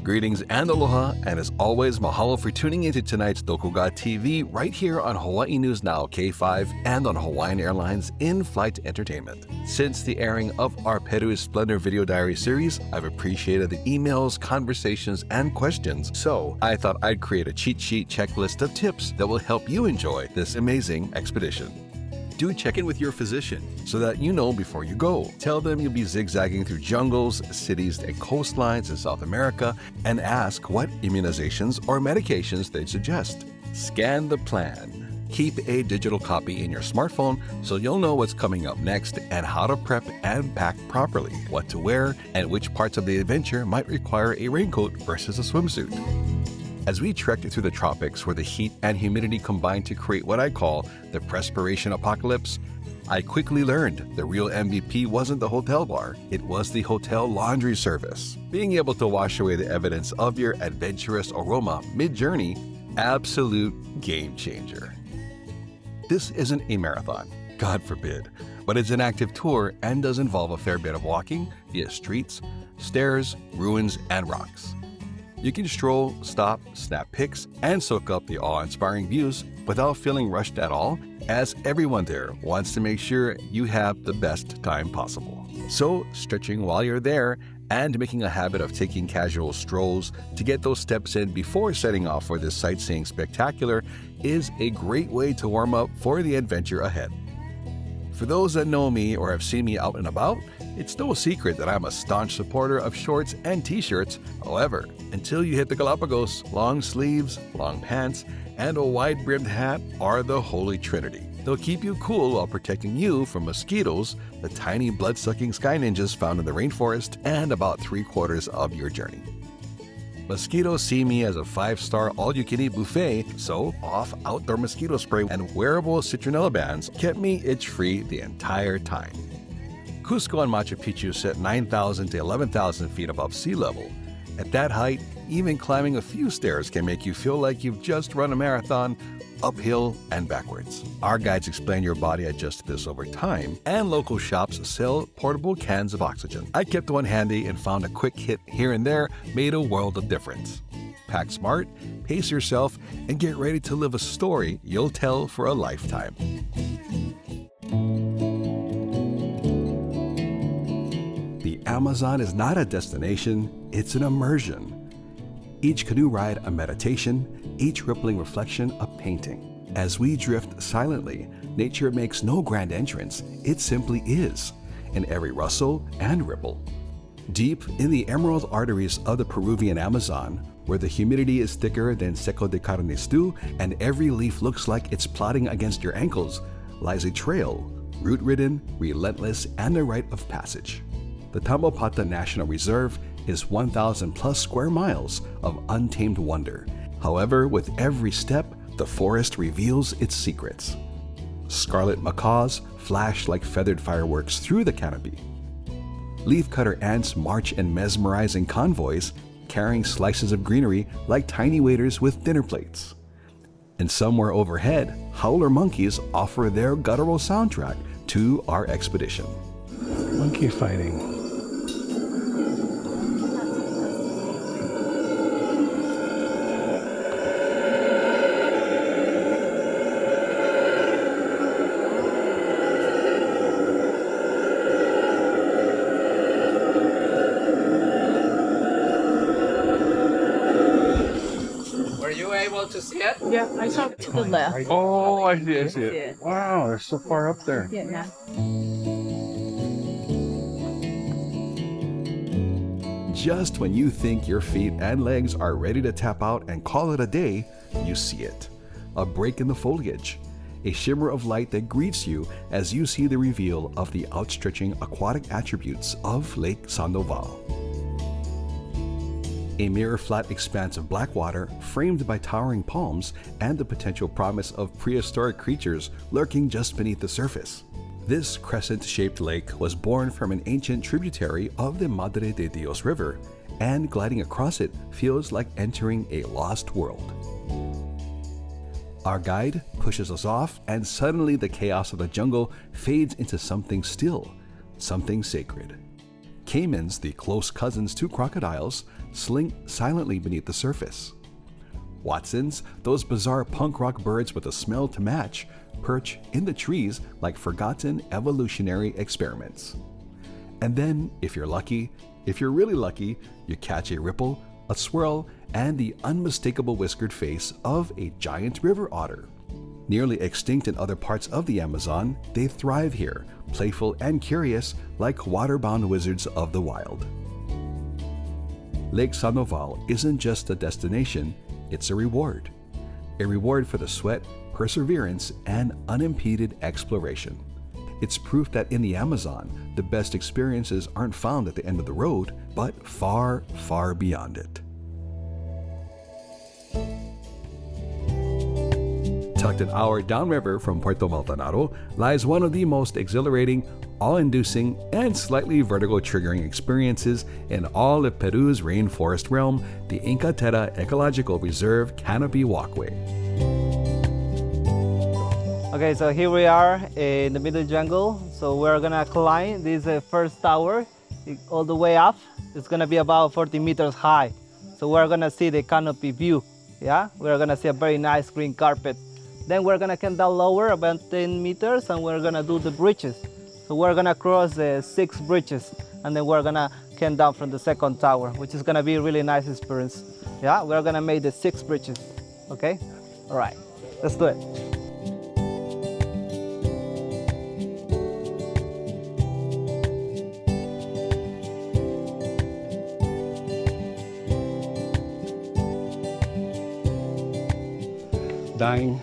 Greetings and aloha, and as always, mahalo for tuning into tonight's Doko Ga TV right here on Hawaii News Now K5 and on Hawaiian Airlines in-flight entertainment. Since the airing of our Peru Splendor video diary series, I've appreciated the emails, conversations, and questions, so I thought I'd create a cheat sheet checklist of tips that will help you enjoy this amazing expedition. Do check in with your physician so that you know before you go. Tell them you'll be zigzagging through jungles, cities, and coastlines in South America, and ask what immunizations or medications they'd suggest. Scan the plan. Keep a digital copy in your smartphone so you'll know what's coming up next and how to prep and pack properly, what to wear, and which parts of the adventure might require a raincoat versus a swimsuit. As we trekked through the tropics where the heat and humidity combined to create what I call the perspiration apocalypse, I quickly learned the real MVP wasn't the hotel bar, it was the hotel laundry service. Being able to wash away the evidence of your adventurous aroma mid-journey, absolute game changer. This isn't a marathon, God forbid, but it's an active tour and does involve a fair bit of walking via streets, stairs, ruins, and rocks. You can stroll, stop, snap pics, and soak up the awe-inspiring views without feeling rushed at all, as everyone there wants to make sure you have the best time possible. So, stretching while you're there and making a habit of taking casual strolls to get those steps in before setting off for this sightseeing spectacular is a great way to warm up for the adventure ahead. For those that know me or have seen me out and about, it's no secret that I'm a staunch supporter of shorts and t-shirts. However, until you hit the Galápagos, long sleeves, long pants, and a wide-brimmed hat are the holy trinity. They'll keep you cool while protecting you from mosquitoes, the tiny blood-sucking sky ninjas found in the rainforest, and about 3/4 of your journey. Mosquitoes see me as a 5-star all-you-can-eat buffet, so off outdoor mosquito spray and wearable citronella bands kept me itch-free the entire time. Cusco and Machu Picchu sit 9,000 to 11,000 feet above sea level. At that height, even climbing a few stairs can make you feel like you've just run a marathon, uphill and backwards. Our guides explain your body adjusts to this over time, and local shops sell portable cans of oxygen. I kept one handy and found a quick hit here and there made a world of difference. Pack smart, pace yourself, and get ready to live a story you'll tell for a lifetime. The Amazon is not a destination, it's an immersion. Each canoe ride a meditation, each rippling reflection a painting. As we drift silently, nature makes no grand entrance, it simply is, in every rustle and ripple. Deep in the emerald arteries of the Peruvian Amazon, where the humidity is thicker than seco de carne stew and every leaf looks like it's plotting against your ankles, lies a trail, root-ridden, relentless, and a rite of passage. The Tambopata National Reserve is 1,000 plus square miles of untamed wonder. However, with every step, the forest reveals its secrets. Scarlet macaws flash like feathered fireworks through the canopy. Leafcutter ants march in mesmerizing convoys, carrying slices of greenery like tiny waiters with dinner plates. And somewhere overhead, howler monkeys offer their guttural soundtrack to our expedition. Monkey fighting. To see it? Yeah, I saw it to the left. Oh, I see it. Wow, they're so far up there. Yeah. Just when you think your feet and legs are ready to tap out and call it a day, you see it. A break in the foliage. A shimmer of light that greets you as you see the reveal of the outstretching aquatic attributes of Lake Sandoval. A mirror-flat expanse of black water framed by towering palms and the potential promise of prehistoric creatures lurking just beneath the surface. This crescent-shaped lake was born from an ancient tributary of the Madre de Dios River, and gliding across it feels like entering a lost world. Our guide pushes us off, and suddenly the chaos of the jungle fades into something still, something sacred. Caimans, the close cousins to crocodiles, slink silently beneath the surface. Watsons, those bizarre punk rock birds with a smell to match, perch in the trees like forgotten evolutionary experiments. And then, if you're really lucky, you catch a ripple, a swirl, and the unmistakable whiskered face of a giant river otter. Nearly extinct in other parts of the Amazon, they thrive here, playful and curious like water-bound wizards of the wild. Lake Sandoval isn't just a destination, it's a reward. A reward for the sweat, perseverance, and unimpeded exploration. It's proof that in the Amazon, the best experiences aren't found at the end of the road, but far, far beyond it. Tucked an hour downriver from Puerto Maldonado lies one of the most exhilarating, awe-inducing, and slightly vertigo-triggering experiences in all of Peru's rainforest realm, the Inca Terra Ecological Reserve Canopy Walkway. Okay, so here we are in the middle jungle. So we're gonna climb this first tower all the way up. It's gonna be about 40 meters high. So we're gonna see the canopy view. Yeah, we're gonna see a very nice green carpet. Then we're gonna come down lower about 10 meters and we're gonna do the bridges. So we're gonna cross 6 bridges and then we're gonna come down from the second tower, which is gonna be a really nice experience. Yeah, we're gonna make the 6 bridges. Okay, all right, let's do it. Dying.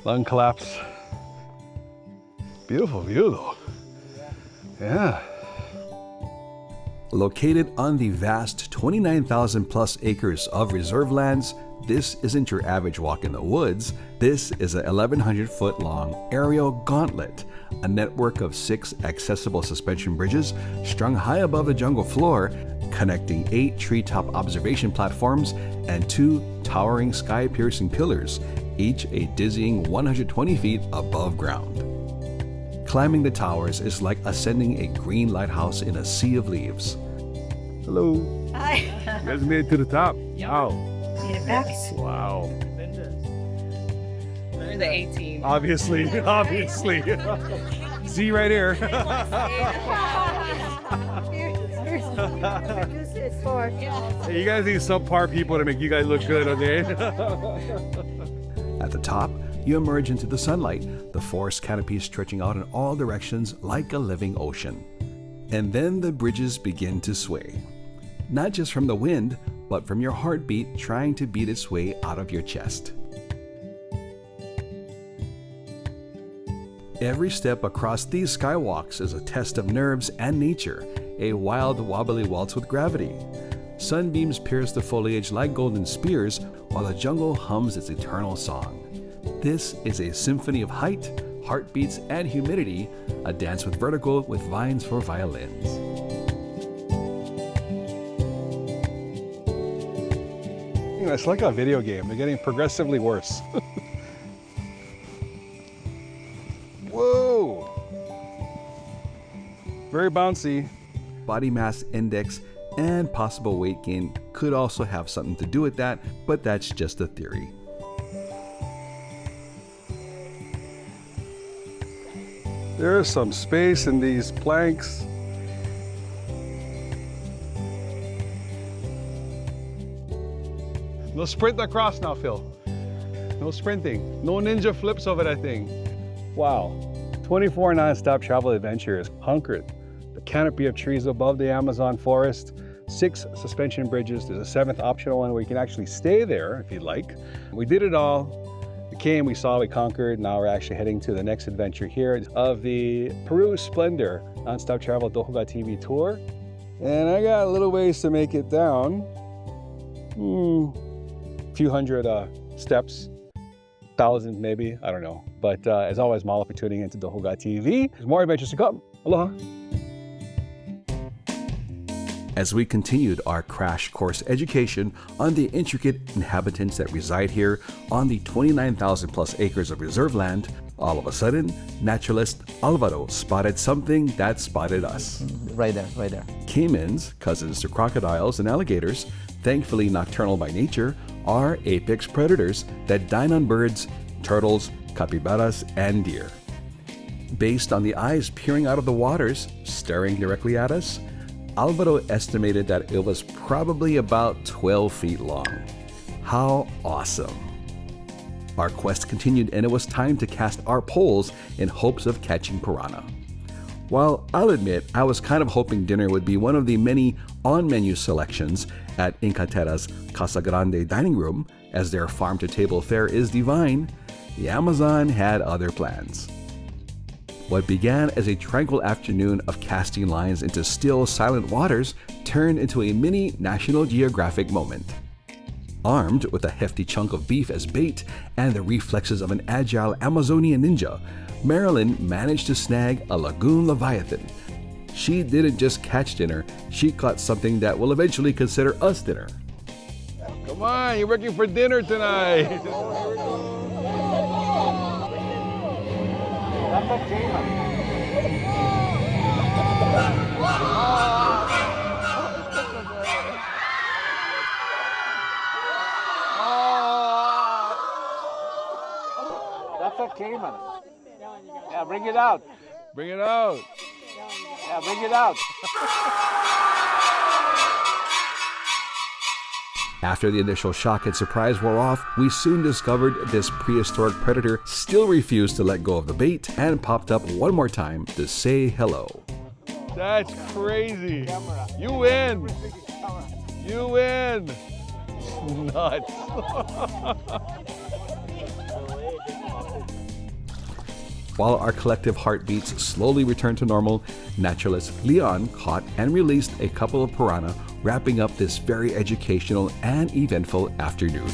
Lung collapse. Beautiful view though. Yeah. Located on the vast 29,000 plus acres of reserve lands, this isn't your average walk in the woods. This is a 1,100 foot long aerial gauntlet, a network of 6 accessible suspension bridges strung high above the jungle floor, connecting 8 treetop observation platforms and 2 towering sky-piercing pillars, each a dizzying 120 feet above ground. Climbing the towers is like ascending a green lighthouse in a sea of leaves. Hello. Hi. You guys made it to the top. Wow. Made it back. Wow. We're the 18. Obviously. Z right here. Hey, you guys need subpar people to make you guys look good, okay? At the top, you emerge into the sunlight, the forest canopy stretching out in all directions like a living ocean. And then the bridges begin to sway. Not just from the wind, but from your heartbeat trying to beat its way out of your chest. Every step across these skywalks is a test of nerves and nature, a wild, wobbly waltz with gravity. Sunbeams pierce the foliage like golden spears, while the jungle hums its eternal song. This is a symphony of height, heartbeats, and humidity, a dance with vertigo with vines for violins. You know, it's like a video game. They're getting progressively worse. Whoa! Very bouncy. Body mass index and possible weight gain could also have something to do with that, but that's just a theory. There's some space in these planks. No sprint across now, Phil. No sprinting. No ninja flips over that thing. Wow. 24 non-stop travel adventures, hunkered. The canopy of trees above the Amazon forest, 6 suspension bridges. There's a 7th optional one where you can actually stay there if you'd like. We did it all. We came, we saw, we conquered. Now we're actually heading to the next adventure here of the Peru Splendor non-stop travel Doko Ga TV tour. And I got a little ways to make it down. A few hundred steps, 1,000 maybe, I don't know. But as always, mahalo for tuning into Doko Ga TV. There's more adventures to come. Aloha. As we continued our crash course education on the intricate inhabitants that reside here on the 29,000 plus acres of reserve land, All of a sudden, naturalist Alvaro spotted something that spotted us. Right there, right there. Caimans, cousins to crocodiles and alligators, thankfully nocturnal by nature, are apex predators that dine on birds, turtles, capybaras, and deer. Based on the eyes peering out of the waters, staring directly at us, Alvaro estimated that it was probably about 12 feet long. How awesome! Our quest continued and it was time to cast our poles in hopes of catching piranha. While I'll admit I was kind of hoping dinner would be one of the many on-menu selections at Inca Terra's Casa Grande dining room, as their farm-to-table fare is divine, the Amazon had other plans. What began as a tranquil afternoon of casting lines into still, silent waters turned into a mini National Geographic moment. Armed with a hefty chunk of beef as bait and the reflexes of an agile Amazonian ninja, Marilyn managed to snag a lagoon leviathan. She didn't just catch dinner, she caught something that will eventually consider us dinner. Come on, you're working for dinner tonight. That's a caiman. Yeah, bring it out. Bring it out. Yeah, bring it out. After the initial shock and surprise wore off, we soon discovered this prehistoric predator still refused to let go of the bait and popped up one more time to say hello. That's crazy. You win. You win. Nuts. While our collective heartbeats slowly returned to normal, naturalist Leon caught and released a couple of piranha, wrapping up this very educational and eventful afternoon.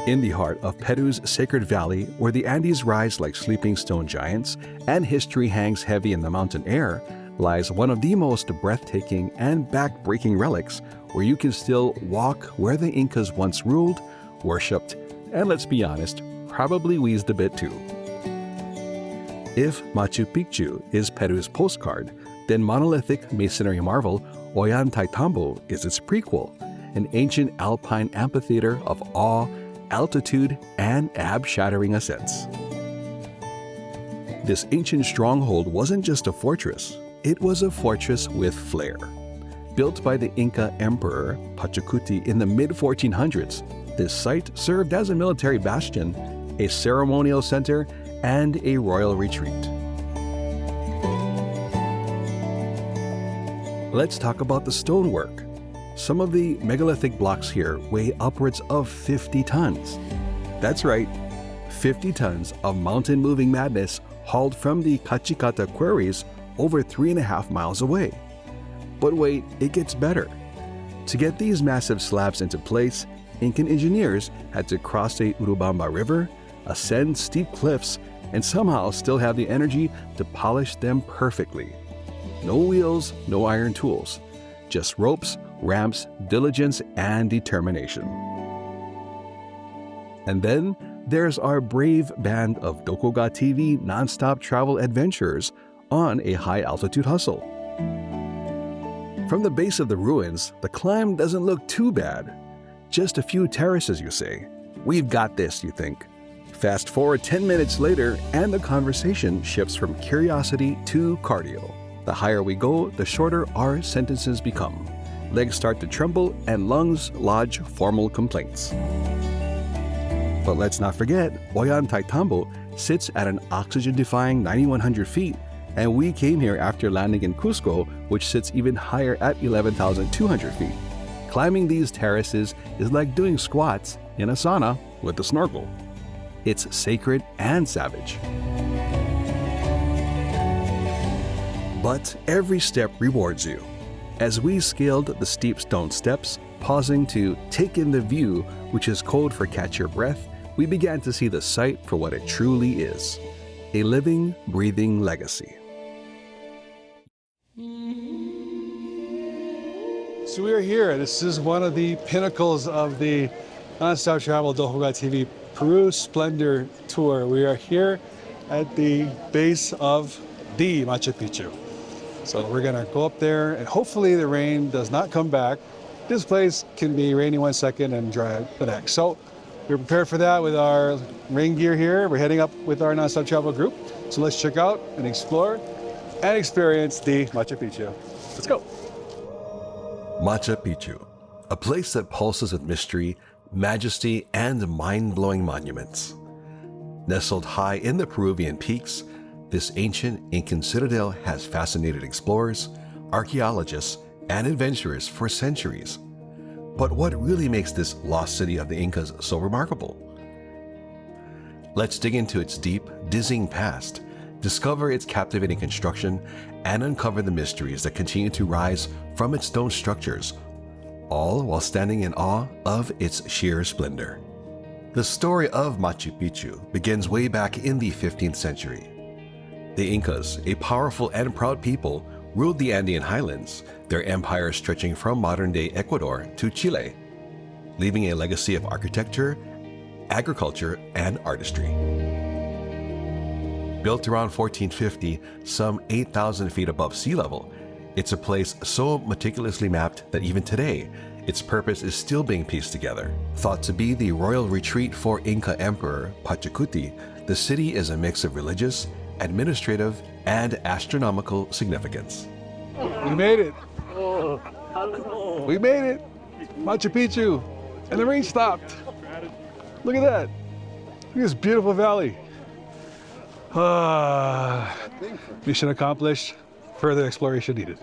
In the heart of Peru's sacred valley, where the Andes rise like sleeping stone giants and history hangs heavy in the mountain air, lies one of the most breathtaking and back-breaking relics where you can still walk where the Incas once ruled, worshipped, and let's be honest, probably wheezed a bit too. If Machu Picchu is Peru's postcard, then monolithic masonry marvel Ollantaytambo is its prequel, an ancient alpine amphitheater of awe, altitude, and ab-shattering ascents. This ancient stronghold wasn't just a fortress, it was a fortress with flair. Built by the Inca Emperor Pachacuti in the mid-1400s, this site served as a military bastion, a ceremonial center, and a royal retreat. Let's talk about the stonework. Some of the megalithic blocks here weigh upwards of 50 tons. That's right, 50 tons of mountain-moving madness hauled from the Cachicata quarries over 3.5 miles away. But wait, it gets better. To get these massive slabs into place, Incan engineers had to cross the Urubamba River, ascend steep cliffs, and somehow still have the energy to polish them perfectly. No wheels, no iron tools, just ropes, ramps, diligence, and determination. And then there's our brave band of DokoGaTV non-stop travel adventurers on a high-altitude hustle. From the base of the ruins, the climb doesn't look too bad. Just a few terraces, you say. We've got this, you think. Fast forward 10 minutes later, and the conversation shifts from curiosity to cardio. The higher we go, the shorter our sentences become. Legs start to tremble, and lungs lodge formal complaints. But let's not forget, Ollantaytambo sits at an oxygen-defying 9,100 feet, and we came here after landing in Cusco, which sits even higher at 11,200 feet. Climbing these terraces is like doing squats in a sauna with a snorkel. It's sacred and savage. But every step rewards you. As we scaled the steep stone steps, pausing to take in the view, which is code for catch your breath, we began to see the site for what it truly is, a living, breathing legacy. So we are here. This is one of the pinnacles of the non-stop travel Doko Ga TV Peru Splendor Tour. We are here at the base of the Machu Picchu. So we're gonna go up there and hopefully the rain does not come back. This place can be rainy one second and dry the next. So we're prepared for that with our rain gear here. We're heading up with our non-stop travel group. So let's check out and explore and experience the Machu Picchu. Let's go. Machu Picchu, a place that pulses with mystery, majesty, and mind-blowing monuments. Nestled high in the Peruvian peaks, this ancient Incan citadel has fascinated explorers, archaeologists, and adventurers for centuries. But what really makes this lost city of the Incas so remarkable? Let's dig into its deep, dizzying past, discover its captivating construction, and uncover the mysteries that continue to rise from its stone structures, all while standing in awe of its sheer splendor. The story of Machu Picchu begins way back in the 15th century. The Incas, a powerful and proud people, ruled the Andean highlands, their empire stretching from modern-day Ecuador to Chile, leaving a legacy of architecture, agriculture, and artistry. Built around 1450, some 8,000 feet above sea level, it's a place so meticulously mapped that even today, its purpose is still being pieced together. Thought to be the royal retreat for Inca Emperor Pachacuti, the city is a mix of religious, administrative, and astronomical significance. We made it. We made it. Machu Picchu. And the rain stopped. Look at that. Look at this beautiful valley. Mission accomplished. Further exploration needed.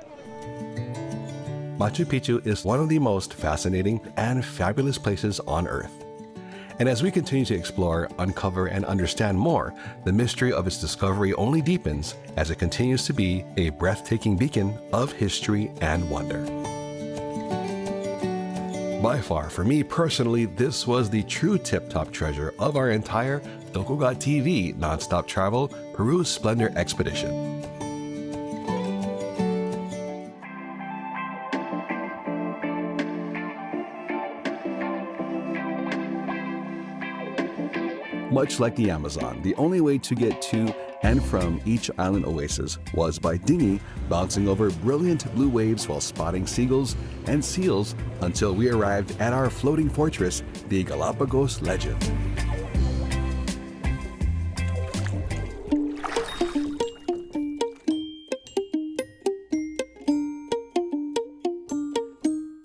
Machu Picchu is one of the most fascinating and fabulous places on Earth. And as we continue to explore, uncover, and understand more, the mystery of its discovery only deepens as it continues to be a breathtaking beacon of history and wonder. By far, for me personally, this was the true tip-top treasure of our entire DokoGa TV non-stop travel Peru Splendor expedition. Much like the Amazon, the only way to get to and from each island oasis was by dinghy bouncing over brilliant blue waves while spotting seagulls and seals until we arrived at our floating fortress, the Galápagos legend.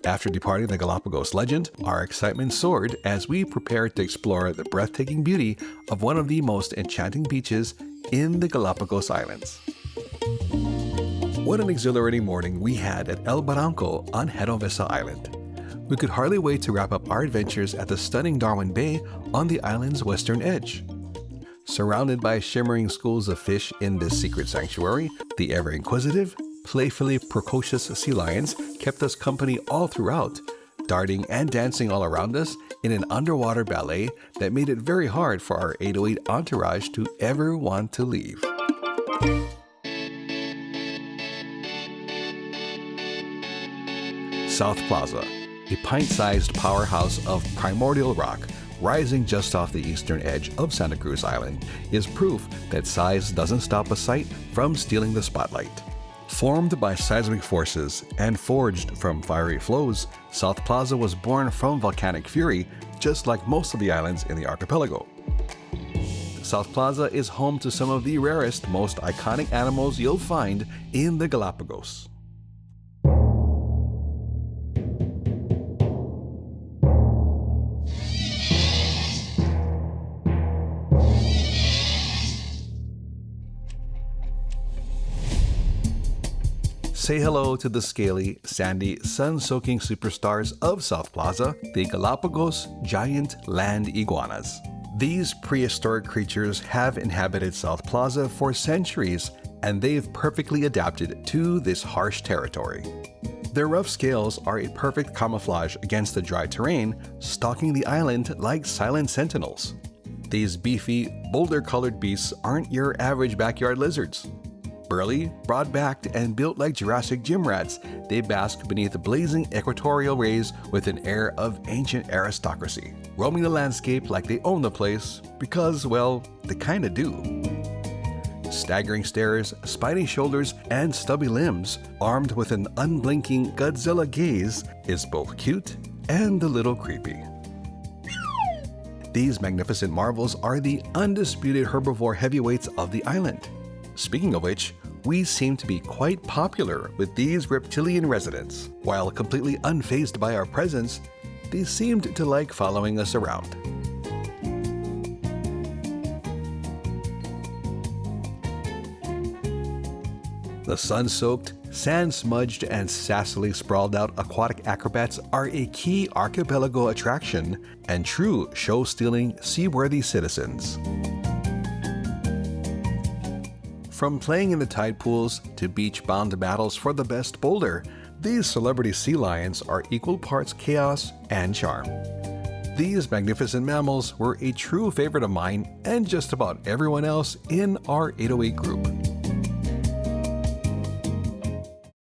After departing the Galápagos legend, our excitement soared as we prepared to explore the breathtaking beauty of one of the most enchanting beaches in the Galápagos Islands. What an exhilarating morning we had at El Barranco on Genovesa Island. We could hardly wait to wrap up our adventures at the stunning Darwin Bay on the island's western edge. Surrounded by shimmering schools of fish in this secret sanctuary, the ever-inquisitive, playfully precocious sea lions kept us company all throughout, darting and dancing all around us in an underwater ballet that made it very hard for our 808 entourage to ever want to leave. South Plaza, a pint-sized powerhouse of primordial rock rising just off the eastern edge of Santa Cruz Island, is proof that size doesn't stop a site from stealing the spotlight. Formed by seismic forces and forged from fiery flows, South Plaza was born from volcanic fury, just like most of the islands in the archipelago. South Plaza is home to some of the rarest, most iconic animals you'll find in the Galápagos. Say hello to the scaly, sandy, sun-soaking superstars of South Plaza, the Galápagos giant land iguanas. These prehistoric creatures have inhabited South Plaza for centuries, and they've perfectly adapted to this harsh territory. Their rough scales are a perfect camouflage against the dry terrain, stalking the island like silent sentinels. These beefy, boulder-colored beasts aren't your average backyard lizards. Burly, broad-backed, and built like Jurassic gym rats, they bask beneath the blazing equatorial rays with an air of ancient aristocracy, roaming the landscape like they own the place because, well, they kinda do. Staggering stares, spiny shoulders, and stubby limbs, armed with an unblinking Godzilla gaze, is both cute and a little creepy. These magnificent marvels are the undisputed herbivore heavyweights of the island. Speaking of which, we seem to be quite popular with these reptilian residents. While completely unfazed by our presence, they seemed to like following us around. The sun-soaked, sand-smudged, and sassily sprawled-out aquatic acrobats are a key archipelago attraction and true show-stealing, seaworthy citizens. From playing in the tide pools to beach-bound battles for the best boulder, these celebrity sea lions are equal parts chaos and charm. These magnificent mammals were a true favorite of mine and just about everyone else in our 808 group.